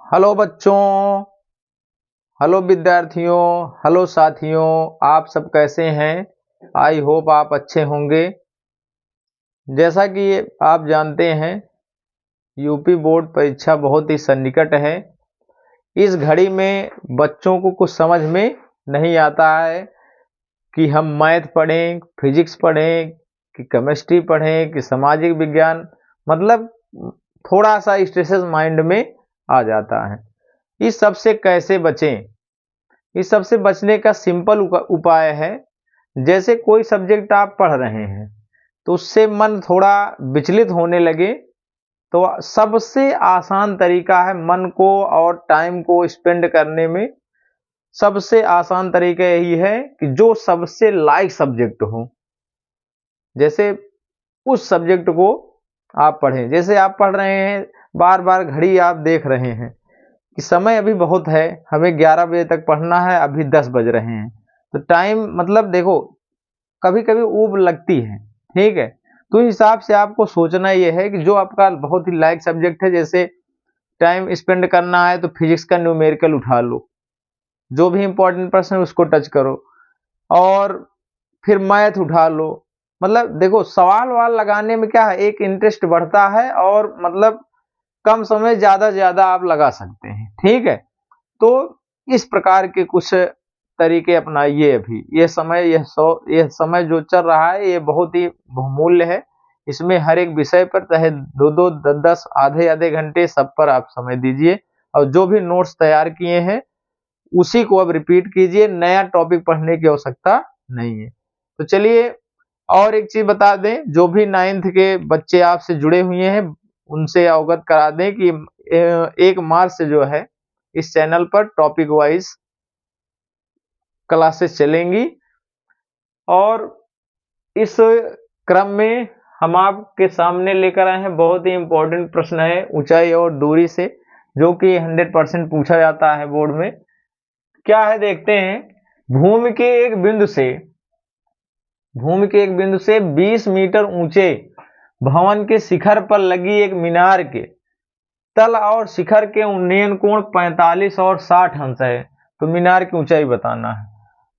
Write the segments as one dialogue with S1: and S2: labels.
S1: Hello बच्चों, hello विद्यार्थियों, hello साथियों, आप सब कैसे हैं? आई होप आप अच्छे होंगे। जैसा कि आप जानते हैं, यूपी बोर्ड परीक्षा बहुत ही सन्निकट है। इस घड़ी में बच्चों को कुछ समझ में नहीं आता है कि हम मैथ पढ़ें, फिजिक्स पढ़ें, कि केमिस्ट्री पढ़ें, कि सामाजिक विज्ञान। मतलब थोड़ा सा स्ट्रेसेस माइंड में आ जाता है। इस सब से कैसे बचें? इस सब से बचने का सिंपल उपाय है, जैसे कोई सब्जेक्ट आप पढ़ रहे हैं तो उससे मन थोड़ा विचलित होने लगे, तो सबसे आसान तरीका है मन को और टाइम को स्पेंड करने में। सबसे आसान तरीका यही है कि जो सबसे लाइक सब्जेक्ट हो, जैसे उस सब्जेक्ट को आप पढ़ें। जैसे आप पढ़ रहे हैं, बार बार घड़ी आप देख रहे हैं कि समय अभी बहुत है, हमें 11 बजे तक पढ़ना है, अभी 10 बज रहे हैं, तो टाइम मतलब देखो कभी कभी ऊब लगती है, ठीक है। तो इस हिसाब से आपको सोचना यह है कि जो आपका बहुत ही लाइक सब्जेक्ट है, जैसे टाइम स्पेंड करना है तो फिजिक्स का न्यूमेरिकल उठा लो, जो भी इंपॉर्टेंट प्रश्न है उसको टच करो, और फिर मैथ उठा लो। मतलब देखो सवाल वाल लगाने में क्या है, एक इंटरेस्ट बढ़ता है और मतलब कम समय ज्यादा से ज्यादा आप लगा सकते हैं, ठीक है। तो इस प्रकार के कुछ तरीके अपनाइए। अभी यह समय जो चल रहा है ये बहुत ही बहुमूल्य है। इसमें हर एक विषय पर चाहे 2-2, 10-10, आधे आधे घंटे सब पर आप समय दीजिए, और जो भी नोट्स तैयार किए हैं उसी को अब रिपीट कीजिए। नया टॉपिक पढ़ने की आवश्यकता नहीं है। तो चलिए और एक चीज बता दें, जो भी 9th के बच्चे आपसे जुड़े हुए हैं उनसे अवगत करा दें कि 1 मार्च से जो है इस चैनल पर टॉपिक वाइज क्लासेस चलेंगी, और इस क्रम में हम आपके सामने लेकर आए हैं बहुत ही इंपॉर्टेंट प्रश्न है ऊंचाई और दूरी से, जो कि 100% पूछा जाता है बोर्ड में। क्या है देखते हैं। भूमि के एक बिंदु से भूमि के एक बिंदु से 20 मीटर ऊंचे भवन के शिखर पर लगी एक मीनार के तल और शिखर के उन्नयन कोण 45 और 60 अंश है, तो मीनार की ऊंचाई बताना है।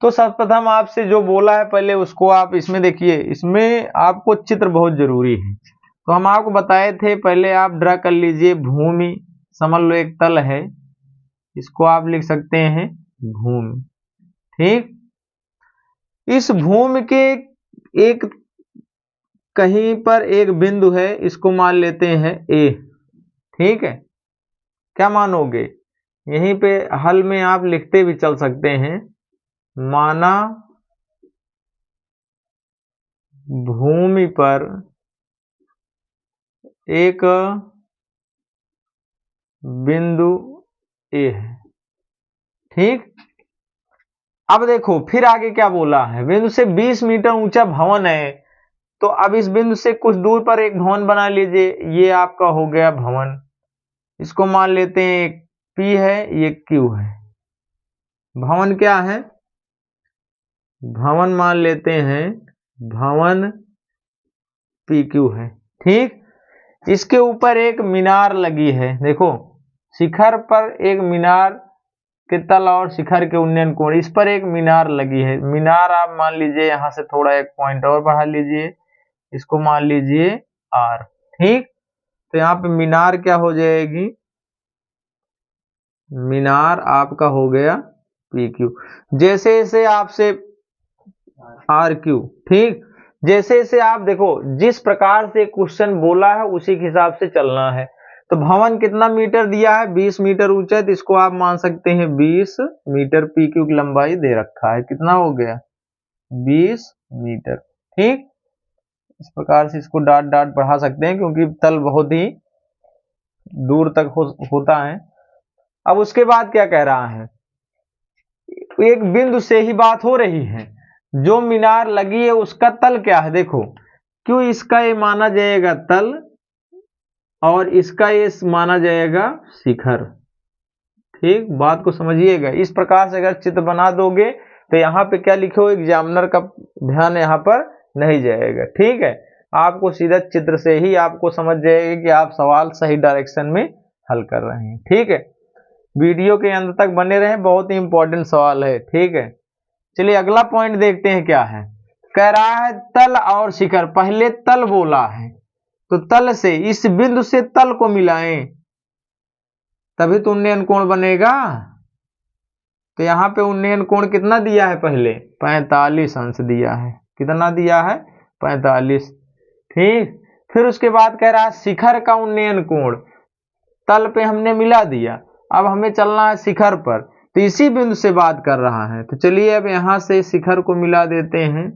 S1: तो सर्वप्रथम आपसे जो बोला है पहले उसको आप इसमें देखिए, इसमें आपको चित्र बहुत जरूरी है। तो हम आपको बताए थे, पहले आप ड्रा कर लीजिए भूमि, समझ लो एक तल है, इसको आप लिख सकते हैं भूमि, ठीक। इस भूमि के एक कहीं पर एक बिंदु है, इसको मान लेते हैं ए, ठीक है। क्या मानोगे, यहीं पे हल में आप लिखते भी चल सकते हैं, माना भूमि पर एक बिंदु ए है, ठीक। अब देखो फिर आगे क्या बोला है, बिंदु से 20 मीटर ऊंचा भवन है, तो अब इस बिंदु से कुछ दूर पर एक भवन बना लीजिए। ये आपका हो गया भवन, इसको मान लेते हैं एक P है, ये Q है। भवन क्या है, भवन मान लेते हैं भवन PQ है, ठीक। इसके ऊपर एक मीनार लगी है, देखो शिखर पर एक मीनार के तल और शिखर के उन्नयन कोण, इस पर एक मीनार लगी है। मीनार आप मान लीजिए, यहां से थोड़ा एक पॉइंट और बढ़ा लीजिए, इसको मान लीजिए R, ठीक। तो यहाँ पे मीनार क्या हो जाएगी, मीनार आपका हो गया PQ। जैसे जैसे आपसे RQ, ठीक। जैसे जैसे आप देखो जिस प्रकार से क्वेश्चन बोला है उसी के हिसाब से चलना है। तो भवन कितना मीटर दिया है, 20 मीटर ऊंचा है, तो इसको आप मान सकते हैं 20 मीटर। PQ की लंबाई दे रखा है, कितना हो गया 20 मीटर, ठीक। इस प्रकार से इसको डाट डाट बढ़ा सकते हैं, क्योंकि तल बहुत ही दूर तक होता है। अब उसके बाद क्या कह रहा है, एक बिंदु से ही बात हो रही है, जो मीनार लगी है उसका तल क्या है, देखो क्यों इसका ये माना जाएगा तल और इसका ये माना जाएगा शिखर, ठीक। बात को समझिएगा। इस प्रकार से अगर चित्र बना दोगे तो यहाँ पे क्या लिखो, एग्जामिनर का ध्यान यहाँ पर नहीं जाएगा, ठीक है। आपको सीधा चित्र से ही आपको समझ जाएगा कि आप सवाल सही डायरेक्शन में हल कर रहे हैं, ठीक है। वीडियो के अंत तक बने रहें, बहुत ही इंपॉर्टेंट सवाल है। ठीक है, चलिए अगला पॉइंट देखते हैं क्या है। कह रहा है तल और शिखर, पहले तल बोला है तो तल से इस बिंदु से तल को मिलाएं तभी तो उन्नयन कोण बनेगा। तो यहां पे उन्नयन कोण कितना दिया है, पहले 45 अंश दिया है। कितना दिया है, 45। ठीक, फिर उसके बाद कह रहा है शिखर का उन्नयन कोण, तल पे हमने मिला दिया, अब हमें चलना है शिखर पर, तो इसी बिंदु से बात कर रहा है। तो चलिए अब यहां से शिखर को मिला देते हैं,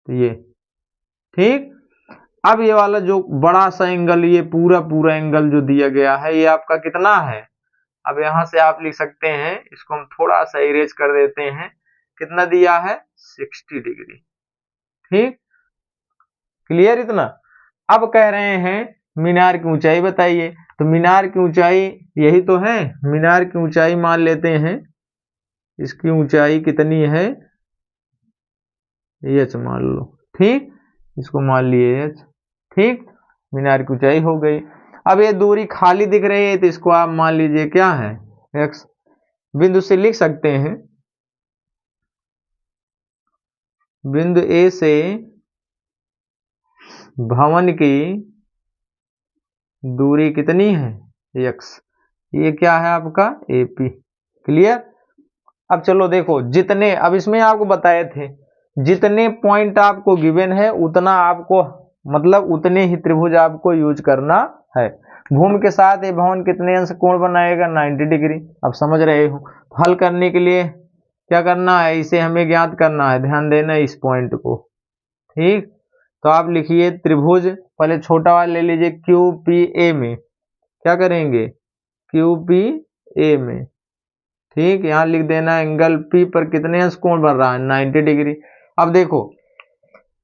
S1: तो ये ठीक। अब ये वाला जो बड़ा सा एंगल, ये पूरा एंगल जो दिया गया है, ये आपका कितना है। अब यहां से आप लिख सकते हैं, इसको हम थोड़ा सा इरेज कर देते हैं, कितना दिया है, 60 डिग्री। ठीक, क्लियर इतना। अब कह रहे हैं मीनार की ऊंचाई बताइए, तो मीनार की ऊंचाई यही तो है, मीनार की ऊंचाई मान लेते हैं, इसकी ऊंचाई कितनी है, h मान लो। ठीक, इसको मान लिए h। ठीक, मीनार की ऊंचाई हो गई। अब ये दूरी खाली दिख रही है, तो इसको आप मान लीजिए क्या है, x। बिंदु से लिख सकते हैं, बिंदु A से भवन की दूरी कितनी है, x। ये क्या है आपका AP। क्लियर। अब चलो देखो, जितने, अब इसमें आपको बताए थे जितने पॉइंट आपको गिवन है उतना आपको, मतलब उतने ही त्रिभुज आपको यूज करना है। भूमि के साथ ये भवन कितने अंश कोण बनाएगा, 90 डिग्री। अब समझ रहे हो, हल करने के लिए क्या करना है, इसे हमें ज्ञात करना है, ध्यान देना इस पॉइंट को। ठीक, तो आप लिखिए त्रिभुज, पहले छोटा वाला ले लीजिए, QPA में क्या करेंगे, QPA में। ठीक, यहां लिख देना एंगल P पर कितने अंश कोण बन रहा है, 90 डिग्री। अब देखो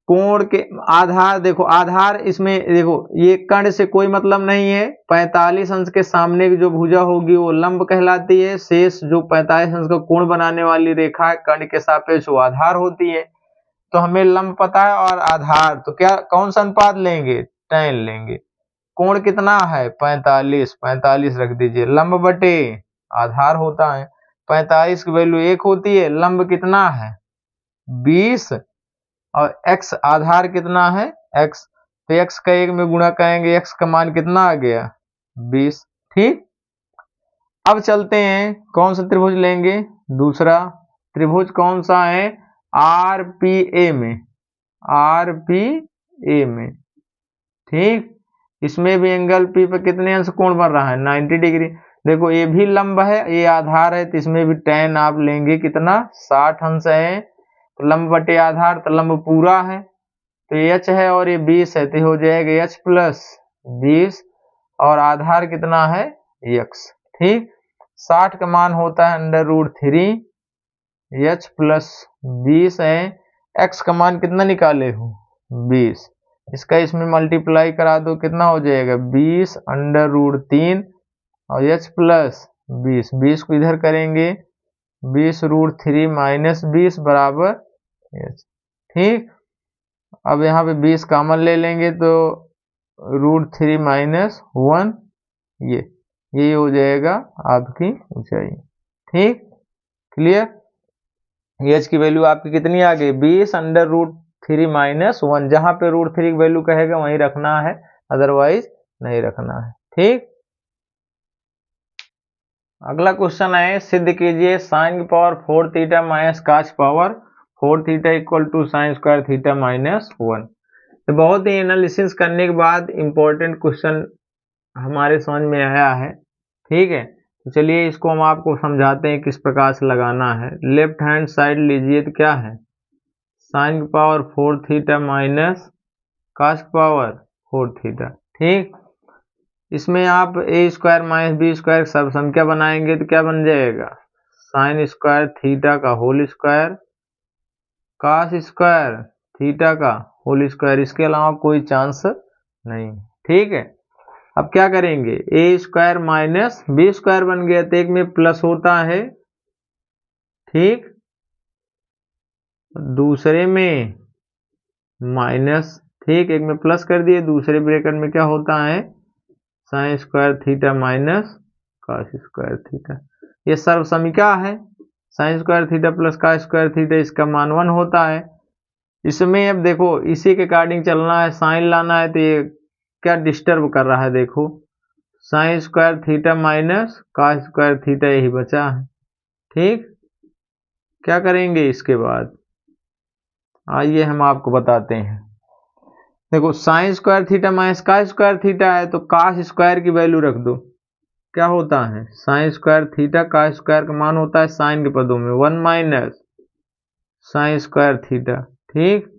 S1: कोण के आधार, देखो आधार इसमें देखो, ये कर्ण से कोई मतलब नहीं है, 45 अंश के सामने की जो भुजा होगी वो लंब कहलाती है, शेष जो 45 अंश का कोण बनाने वाली रेखा है कर्ण के सापेक्ष वो आधार होती है। तो हमें लंब पता है और आधार, तो क्या कौन सा अनुपात लेंगे, tan लेंगे। कोण कितना है, 45, 45 रख दीजिए, लंब बटे आधार होता है, 45 की वैल्यू 1 होती है, लंब कितना है 20, और x आधार कितना है x, तो x का 1 में गुणा करेंगे, x का मान कितना आ गया 20। ठीक, अब चलते हैं कौन सा त्रिभुज लेंगे, दूसरा त्रिभुज कौन सा है, RPA में, RPA में। ठीक, इसमें भी एंगल P पर कितने अंश कोण बन रहा है, 90 डिग्री। देखो ये भी लंब है, ये आधार है, तो इसमें भी tan आप लेंगे कितना, 60 अंश है, तो लंब बटे आधार, तो लंब पूरा है, तो h है और ये 20 है, तो हो जाएगा h प्लस 20, और आधार कितना है x। ठीक, 60 का मान होता है √3, h प्लस 20 है, x का मान कितना निकाले हो 20, इसका इसमें मल्टीप्लाई करा दो, कितना हो जाएगा 20 √3, और h प्लस 20, 20 को इधर करेंगे, 20 √3 माइनस 20 बराबर h। ठीक, अब यहाँ पे 20 कॉमन ले लेंगे, तो √3 माइनस 1, ये हो जाएगा आपकी ऊंचाई। ठीक, क्लियर। h की वैल्यू आपकी कितनी आ गई, 20 √3 माइनस 1, जहां पे √3 की वैल्यू कहेगा वहीं रखना है, अदरवाइज नहीं रखना है। ठीक, अगला क्वेश्चन है, सिद्ध कीजिए साइन की power 4 theta minus cos power 4 theta equal to sine square theta minus 1। तो बहुत ही एनालिसिस करने के बाद इंपॉर्टेंट क्वेश्चन हमारे समझ में आया है। ठीक है, तो चलिए इसको हम आपको समझाते हैं किस प्रकार से लगाना है। लेफ्ट हैंड साइड लीजिए, तो क्या है, साइन की power 4 theta minus cos power 4 theta. ठीक, इसमें आप a square minus b square सब संख्या बनाएंगे, तो क्या बन जाएगा, साइन स्क्वायर थीटा का whole square cos square theta का होल स्क्वायर, इसके अलावा कोई चांस नहीं। ठीक है, अब क्या करेंगे, a square minus b square बन गया, तो एक में प्लस होता है, ठीक, दूसरे में माइनस। ठीक, एक में प्लस कर दिए, दूसरे ब्रैकेट में क्या होता है, sign square theta minus cos square theta. ये सर्वसमीका है, sign square theta plus cos square theta, इसका मान 1 होता है। इसमें अब देखो इसी के अकॉर्डिंग चलना है, साइन लाना है, तो ये क्या डिस्टर्ब कर रहा है, देखो sign square theta minus cos square theta यही बचा है। ठीक, क्या करेंगे इसके बाद, आइए हम आपको बताते हैं। देखो sign square theta minus cos square theta है, तो कॉस स्क्वायर की वैल्यू रख दो, क्या होता है sign square theta, cos square का मान होता है साइन के पदों में 1 माइनस साइन स्क्वायर थीटा। ठीक,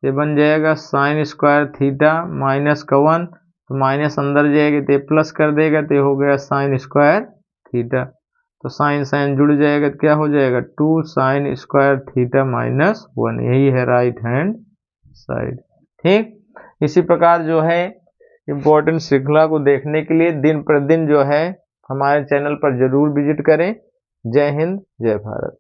S1: ये बन जाएगा साइन स्क्वायर थीटा माइनस का 1, तो माइनस अंदर जाएगा तो प्लस कर देगा, तो हो गया साइन स्क्वायर थीटा। तो साइन साइन जुड़ जाएगा तो क्या हो जाएगा 2 साइन स्क्वायर थीटा माइनस 1, यही है राइट हैंड साइड। ठीक, इसी प्रकार जो है इम्पोर्टेंट श्रृंखला को देखने के लिए दिन प्रतिदिन जो है हमारे चैनल पर जरूर विजिट करें। जय हिंद, जय भारत।